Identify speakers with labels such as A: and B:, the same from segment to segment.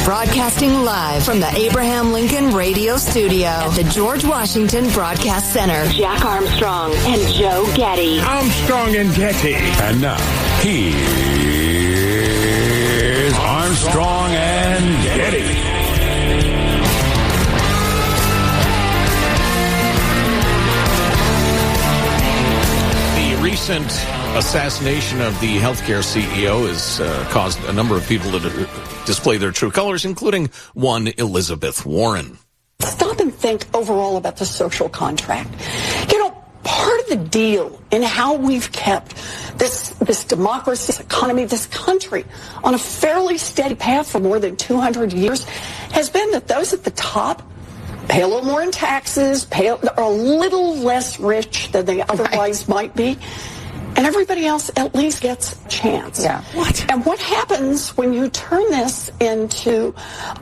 A: Broadcasting live from the Abraham Lincoln Radio Studio at the George Washington Broadcast Center. Jack Armstrong and Joe Getty.
B: Armstrong and Getty.
C: And now, here's Armstrong and Getty.
D: Recent assassination of the healthcare CEO has caused a number of people to display their true colors, including one Elizabeth Warren.
E: Stop and think overall about the social contract. You know, part of the deal in how we've kept this democracy, this economy, this country on a fairly steady path for more than 200 years has been that those at the top pay a little more in taxes, are a little less rich than they otherwise might be, and everybody else at least gets a chance.
F: Yeah.
E: And what happens when you turn this into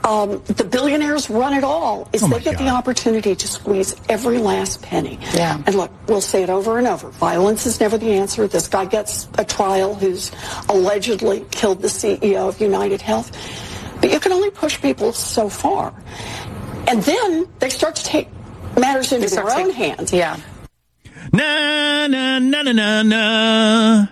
E: the billionaires run it all is they get the opportunity to squeeze every last penny.
F: Yeah.
E: And look, we'll say it over and over. Violence is never the answer. This guy gets a trial who's allegedly killed the CEO of United Health. But you can only push people so far. And then they start to take matters into their own hands.
F: Yeah.
B: Na na na na na na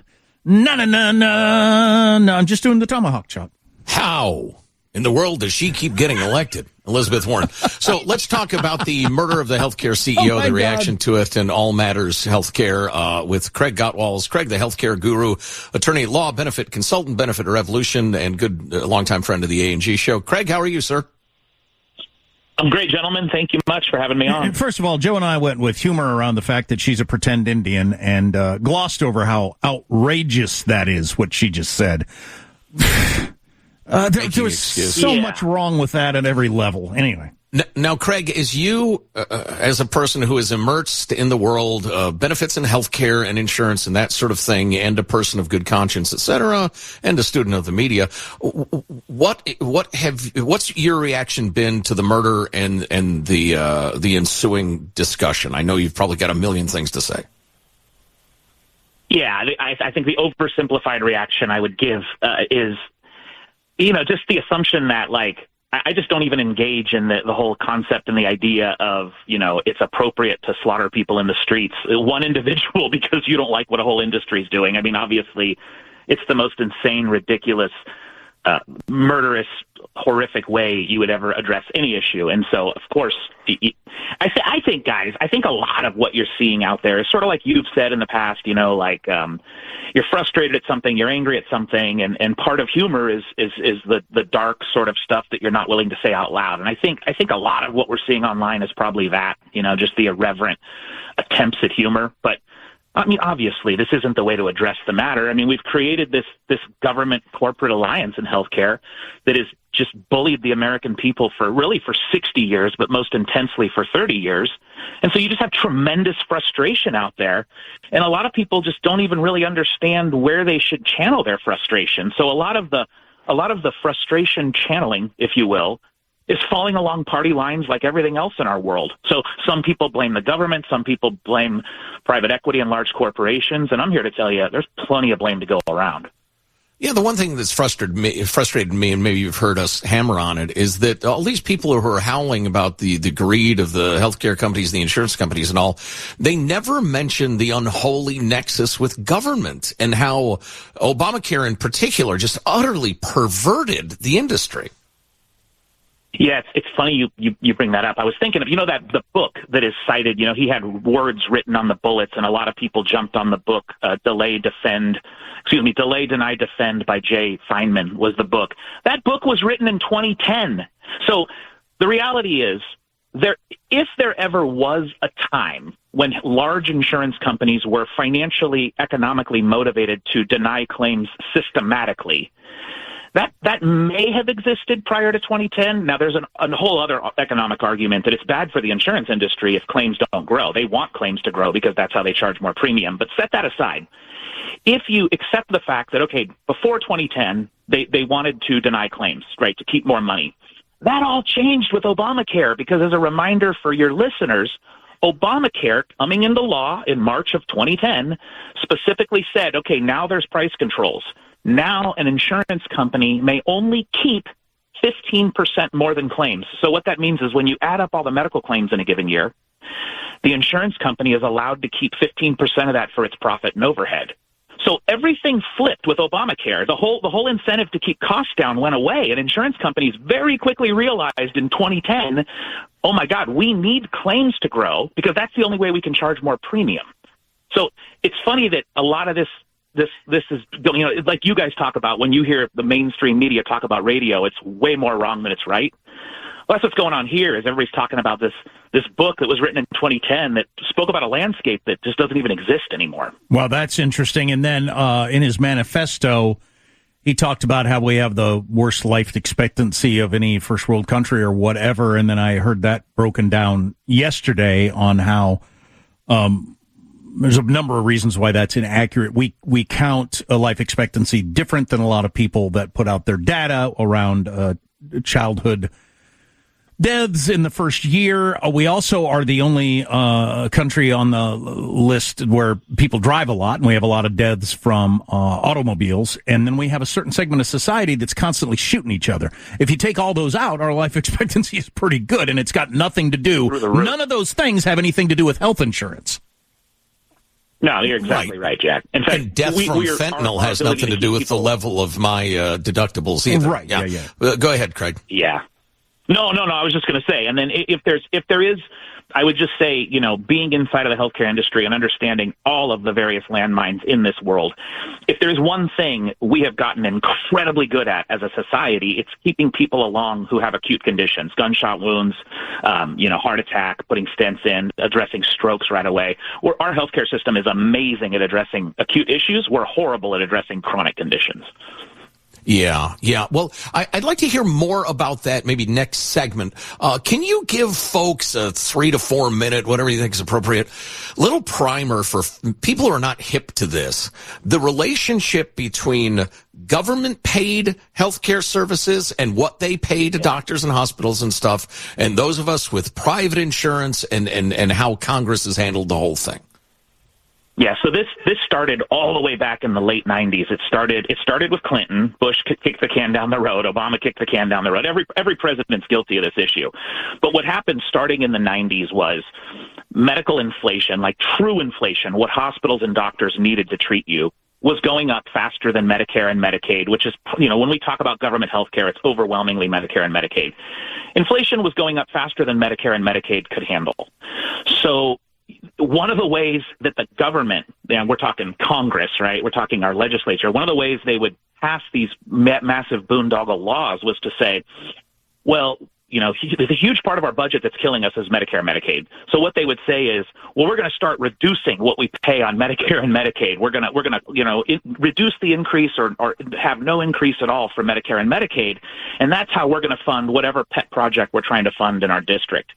B: na na na na. No, I'm just doing the tomahawk chop.
D: How in the world does she keep getting elected, Elizabeth Warren? So let's talk about the murder of the healthcare CEO, the reaction to it, and All Matters Healthcare with Craig Gottwals. Craig, the healthcare guru, attorney at law, benefit consultant, Benefit Revolution, and good longtime friend of the A&G show. Craig, how are you, sir?
G: I'm great, gentlemen. Thank you much for having me on.
B: First of all, Joe and I went with humor around the fact that she's a pretend Indian and glossed over how outrageous that is, what she just said. There was so much wrong with that at every level. Anyway.
D: Now, Craig, as you, as a person who is immersed in the world of benefits and healthcare and insurance and that sort of thing, and a person of good conscience, et cetera, and a student of the media, what's your reaction been to the murder and the ensuing discussion? I know you've probably got a million things to say.
G: Yeah, I think the oversimplified reaction I would give is, just the assumption that, I just don't even engage in the whole concept and the idea of, it's appropriate to slaughter people in the streets, one individual, because you don't like what a whole industry is doing. I mean, obviously, it's the most insane, ridiculous, murderous, horrific way you would ever address any issue. And so, of course, I think, guys, a lot of what you're seeing out there is sort of like you've said in the past, you're frustrated at something, you're angry at something, and part of humor is the dark sort of stuff that you're not willing to say out loud. And I think a lot of what we're seeing online is probably that, just the irreverent attempts at humor. But I mean, obviously, this isn't the way to address the matter. I mean, we've created this government corporate alliance in healthcare that has just bullied the American people for 60 years, but most intensely for 30 years. And so you just have tremendous frustration out there. And a lot of people just don't even really understand where they should channel their frustration. So a lot of the frustration channeling, if you will, is falling along party lines like everything else in our world. So some people blame the government, some people blame private equity and large corporations, and I'm here to tell you there's plenty of blame to go around.
D: Yeah, the one thing that's frustrated me, and maybe you've heard us hammer on it, is that all these people who are howling about the greed of the healthcare companies, the insurance companies and all, they never mention the unholy nexus with government and how Obamacare in particular just utterly perverted the industry.
G: Yeah, it's funny you bring that up. I was thinking of, that the book that is cited, he had words written on the bullets, and a lot of people jumped on the book, Delay, Deny, Defend by Jay Feinman was the book. That book was written in 2010. So the reality is, if there ever was a time when large insurance companies were financially, economically motivated to deny claims systematically, that may have existed prior to 2010. Now, there's a whole other economic argument that it's bad for the insurance industry if claims don't grow. They want claims to grow because that's how they charge more premium. But set that aside. If you accept the fact that, okay, before 2010, they wanted to deny claims, right, to keep more money. That all changed with Obamacare because, as a reminder for your listeners, Obamacare, coming into law in March of 2010, specifically said, okay, now there's price controls. Now an insurance company may only keep 15% more than claims. So what that means is when you add up all the medical claims in a given year, the insurance company is allowed to keep 15% of that for its profit and overhead. So everything flipped with Obamacare. The whole incentive to keep costs down went away, and insurance companies very quickly realized in 2010, oh my God, we need claims to grow because that's the only way we can charge more premium. So it's funny that a lot of this is, like you guys talk about when you hear the mainstream media talk about radio, it's way more wrong than it's right. Well, that's what's going on here is everybody's talking about this book that was written in 2010 that spoke about a landscape that just doesn't even exist anymore.
B: Well, that's interesting. And then in his manifesto, he talked about how we have the worst life expectancy of any first world country or whatever. And then I heard that broken down yesterday on how there's a number of reasons why that's inaccurate. We count a life expectancy different than a lot of people that put out their data around childhood deaths in the first year. We also are the only country on the list where people drive a lot, and we have a lot of deaths from automobiles. And then we have a certain segment of society that's constantly shooting each other. If you take all those out, our life expectancy is pretty good, and it's got nothing to do. None of those things have anything to do with health insurance.
G: No, you're exactly right, Jack. In fact,
D: and death from fentanyl has nothing to do with the level of my deductibles either.
B: Right, yeah.
D: Go ahead, Craig.
G: Yeah. No, I was just going to say, and then if there is, I would just say, being inside of the healthcare industry and understanding all of the various landmines in this world, if there's one thing we have gotten incredibly good at as a society, it's keeping people along who have acute conditions, gunshot wounds, heart attack, putting stents in, addressing strokes right away. Our healthcare system is amazing at addressing acute issues. We're horrible at addressing chronic conditions.
D: Yeah. Well, I'd like to hear more about that maybe next segment. Can you give folks a 3 to 4 minute, whatever you think is appropriate, little primer for people who are not hip to this, the relationship between government paid healthcare services and what they pay to doctors and hospitals and stuff, and those of us with private insurance and how Congress has handled the whole thing?
G: Yeah, so this started all the way back in the late 90s. It started with Clinton. Bush kicked the can down the road. Obama kicked the can down the road. Every president's guilty of this issue. But what happened starting in the 90s was medical inflation, like true inflation, what hospitals and doctors needed to treat you, was going up faster than Medicare and Medicaid, which is, when we talk about government health care, it's overwhelmingly Medicare and Medicaid. Inflation was going up faster than Medicare and Medicaid could handle. So one of the ways that the government, and we're talking Congress, right? We're talking our legislature. One of the ways they would pass these massive boondoggle laws was to say, well, there's a huge part of our budget that's killing us is Medicare and Medicaid. So what they would say is, well, we're going to start reducing what we pay on Medicare and Medicaid. We're going to reduce the increase or have no increase at all for Medicare and Medicaid, and that's how we're going to fund whatever pet project we're trying to fund in our district.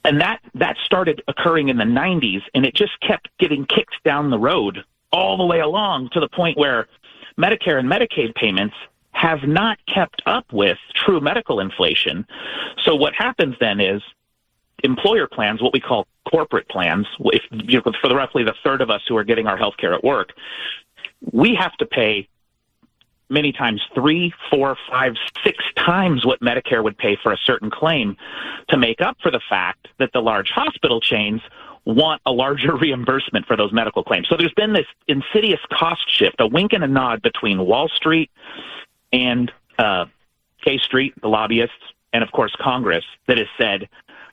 G: And that started occurring in the 90s, and it just kept getting kicked down the road all the way along to the point where Medicare and Medicaid payments have not kept up with true medical inflation. So what happens then is employer plans, what we call corporate plans, for the roughly the third of us who are getting our health care at work, we have to pay many times 3, 4, 5, 6 times what Medicare would pay for a certain claim to make up for the fact that the large hospital chains want a larger reimbursement for those medical claims. So there's been this insidious cost shift, a wink and a nod between Wall Street and K Street, the lobbyists, and of course Congress, that has said,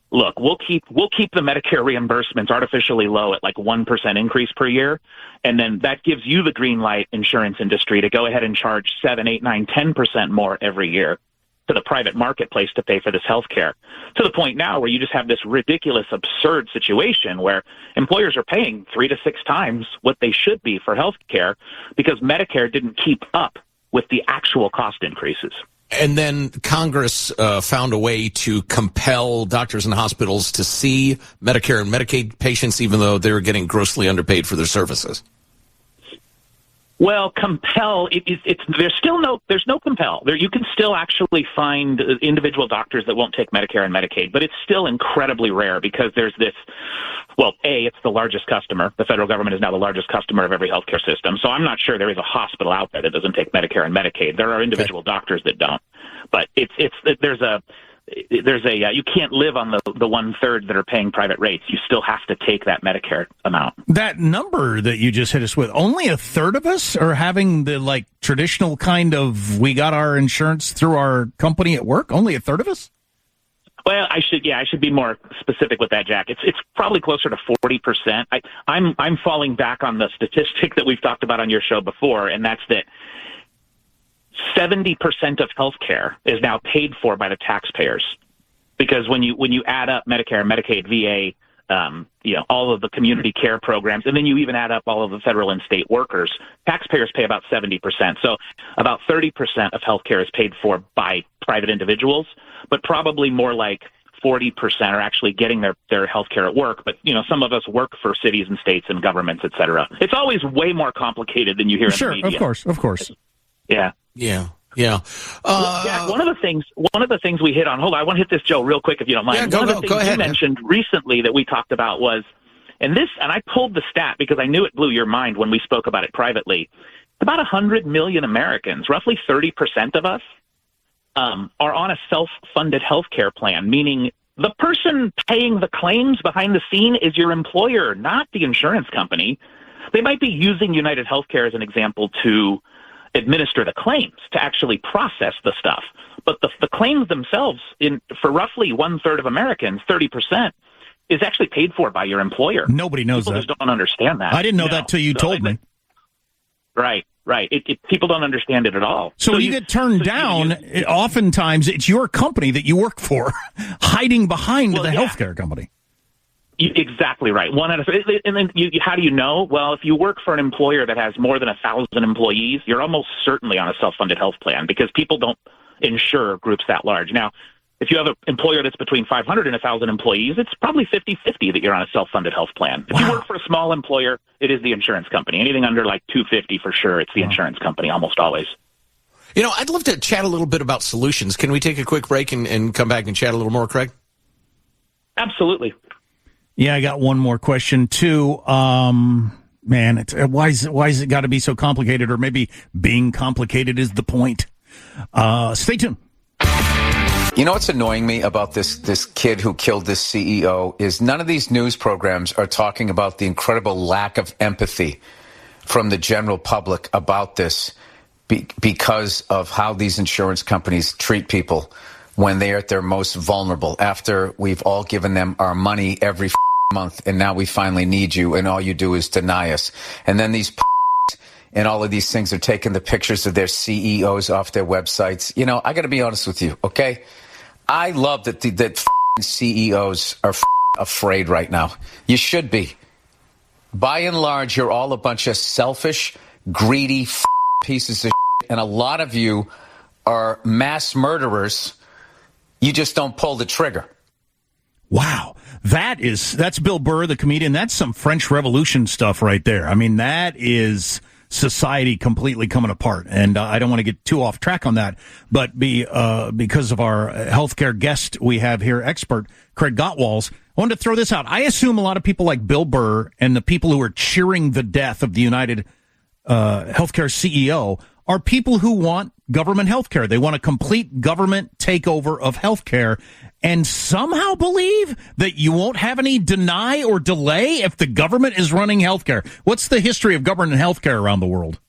G: look, we'll keep the Medicare reimbursements artificially low at like 1% increase per year, and then that gives you the green light, insurance industry, to go ahead and charge 7, 8, 9, 10% more every year to the private marketplace to pay for this health care, to the point now where you just have this ridiculous, absurd situation where employers are paying 3 to 6 times what they should be for health care because Medicare didn't keep up with the actual cost increases.
D: And then Congress found a way to compel doctors and hospitals to see Medicare and Medicaid patients, even though they're getting grossly underpaid for their services.
G: Well, compel, there's no compel. You can still actually find individual doctors that won't take Medicare and Medicaid, but it's still incredibly rare because there's this, well, it's the largest customer. The federal government is now the largest customer of every healthcare system. So I'm not sure there is a hospital out there that doesn't take Medicare and Medicaid. There are individual doctors that don't. But there's a you can't live on the 1/3 that are paying private rates. You still have to take that Medicare amount.
B: That number that you just hit us with, only a third of us are having the traditional kind of, we got our insurance through our company at work. Only a third of us?
G: Well, I should be more specific with that, Jack. It's probably closer to 40%. I'm falling back on the statistic that we've talked about on your show before, and that's that 70% of healthcare is now paid for by the taxpayers, because when you add up Medicare, Medicaid, VA, all of the community care programs, and then you even add up all of the federal and state workers, taxpayers pay about 70%. So about 30% of healthcare is paid for by private individuals, but probably more like 40% are actually getting their health care at work. But, some of us work for cities and states and governments, et cetera. It's always way more complicated than you hear in the media.
B: Sure, of course.
G: Yeah.
D: Yeah.
G: Jack, one of the things we hit on. Hold on, I want to hit this, Joe, real quick, if you don't mind.
D: Yeah,
G: one of the things you mentioned recently that we talked about was, and I pulled the stat because I knew it blew your mind when we spoke about it privately. About 100 million Americans, roughly 30% of us, are on a self-funded health care plan, meaning the person paying the claims behind the scene is your employer, not the insurance company. They might be using United Healthcare as an example to administer the claims, to actually process the stuff. But the claims themselves, for roughly 1/3 of Americans, 30%, is actually paid for by your employer.
B: Nobody knows
G: People
B: that.
G: just don't understand that.
B: I didn't know that till you told me.
G: Right. People don't understand it at all.
B: So when you get turned down, oftentimes it's your company that you work for, hiding behind the healthcare company.
G: Exactly right. And then how do you know? Well, if you work for an employer that has more than 1,000 employees, you're almost certainly on a self-funded health plan, because people don't insure groups that large. Now, if you have an employer that's between 500 and 1,000 employees, it's probably 50-50 that you're on a self-funded health plan. If you work for a small employer, it is the insurance company. Anything under 250 for sure, it's the insurance company almost always.
D: I'd love to chat a little bit about solutions. Can we take a quick break and come back and chat a little more, Craig?
G: Absolutely.
B: Yeah, I got one more question too. Man, why is it got to be so complicated? Or maybe being complicated is the point. Stay tuned.
F: You know what's annoying me about this kid who killed this CEO is none of these news programs are talking about the incredible lack of empathy from the general public about this because of how these insurance companies treat people when they're at their most vulnerable, after we've all given them our money every month, and now we finally need you, and all you do is deny us. And then these and all of these things are taking the pictures of their CEOs off their websites. I got to be honest with you, okay? I love that CEOs are afraid right now. You should be. By and large, you're all a bunch of selfish, greedy pieces of shit, and a lot of you are mass murderers. You just don't pull the trigger.
B: Wow. That's Bill Burr, the comedian. That's some French Revolution stuff right there. I mean, that is society completely coming apart. And I don't want to get too off track on that, but because of our healthcare guest we have here, expert Craig Gottwals, I wanted to throw this out. I assume a lot of people like Bill Burr and the people who are cheering the death of the United Healthcare CEO are people who want government healthcare. They want a complete government takeover of healthcare, and somehow believe that you won't have any deny or delay if the government is running healthcare. What's the history of government healthcare around the world?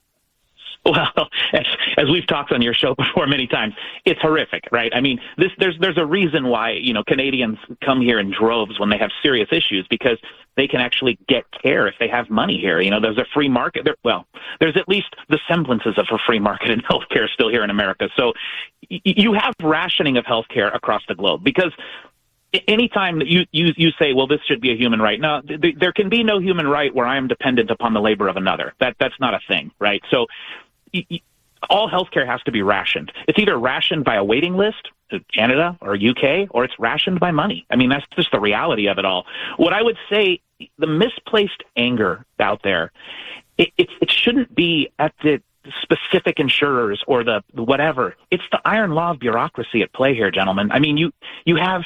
G: Well, as we've talked on your show before many times, it's horrific, right? I mean, there's a reason why, Canadians come here in droves when they have serious issues, because they can actually get care if they have money here. There's a free market. There's at least the semblances of a free market in healthcare still here in America. So you have rationing of healthcare across the globe, because anytime that you say, well, this should be a human right. No, there can be no human right where I am dependent upon the labor of another. That's not a thing, right? So all healthcare has to be rationed. It's either rationed by a waiting list to Canada or UK, or it's rationed by money. I mean, that's just the reality of it all. What I would say, the misplaced anger out there, it shouldn't be at the specific insurers or the whatever. It's the iron law of bureaucracy at play here, gentlemen. I mean, you have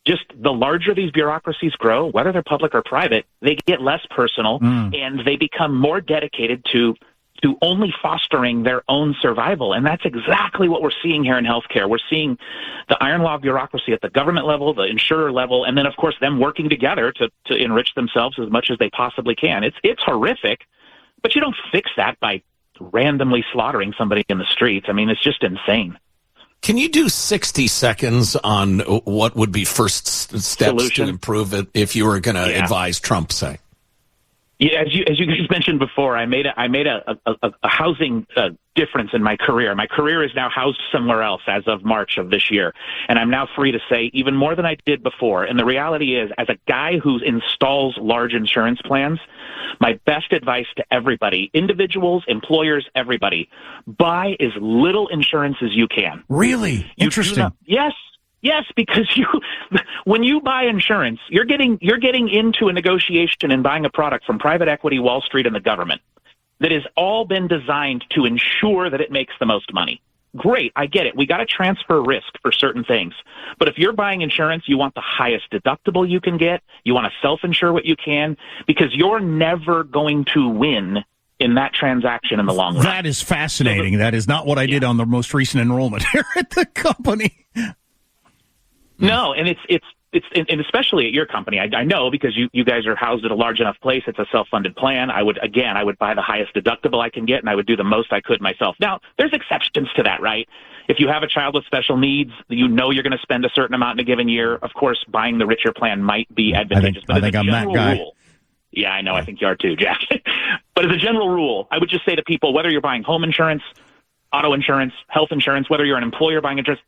G: just the larger these bureaucracies grow, whether they're public or private, they get less personal and they become more dedicated to to only fostering their own survival. And that's exactly what we're seeing here in healthcare. We're seeing the iron log bureaucracy at the government level, the insurer level, and then, of course, them working together to enrich themselves as much as they possibly can. It's horrific, but you don't fix that by randomly slaughtering somebody in the streets. I mean, it's just insane.
D: Can you do 60 seconds on what would be first steps to improve it if you were going to advise Trump, say?
G: Yeah, as you just mentioned before, I made a housing difference in my career. My career is now housed somewhere else as of March of this year, and I'm now free to say even more than I did before. And the reality is, as a guy who installs large insurance plans, my best advice to everybody, individuals, employers, everybody, buy as little insurance as you can.
B: Really? Interesting.
G: Yes, because when you buy insurance, you're getting into a negotiation and buying a product from private equity, Wall Street, and the government that has all been designed to ensure that it makes the most money. Great, I get it. We got to transfer risk for certain things. But if you're buying insurance, you want the highest deductible you can get. You want to self-insure what you can, because you're never going to win in that transaction in the long run.
B: That is fascinating. That is not what I did on the most recent enrollment here at the company.
G: No, and it's and especially at your company. I know, because you guys are housed at a large enough place. It's a self-funded plan. I would buy the highest deductible I can get, and I would do the most I could myself. Now, there's exceptions to that, right? If you have a child with special needs, you know you're going to spend a certain amount in a given year. Of course, buying the richer plan might be advantageous.
B: I think I'm that guy.
G: Rule, yeah, I know. I think you are too, Jack. But as a general rule, I would just say to people, whether you're buying home insurance, auto insurance, health insurance, whether you're an employer buying insurance,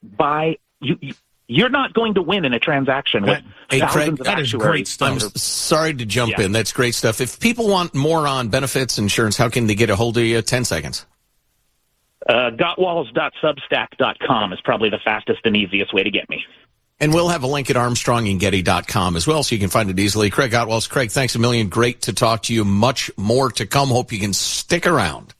G: you're not going to win in a transaction with thousands of
B: that is great stuff.
D: I'm sorry to jump in. That's great stuff. If people want more on benefits insurance, how can they get a hold of you? 10 seconds.
G: Gottwals.substack.com is probably the fastest and easiest way to get me.
D: And we'll have a link at armstrongandgetty.com as well, so you can find it easily. Craig Gottwals. Craig, thanks a million. Great to talk to you. Much more to come. Hope you can stick around.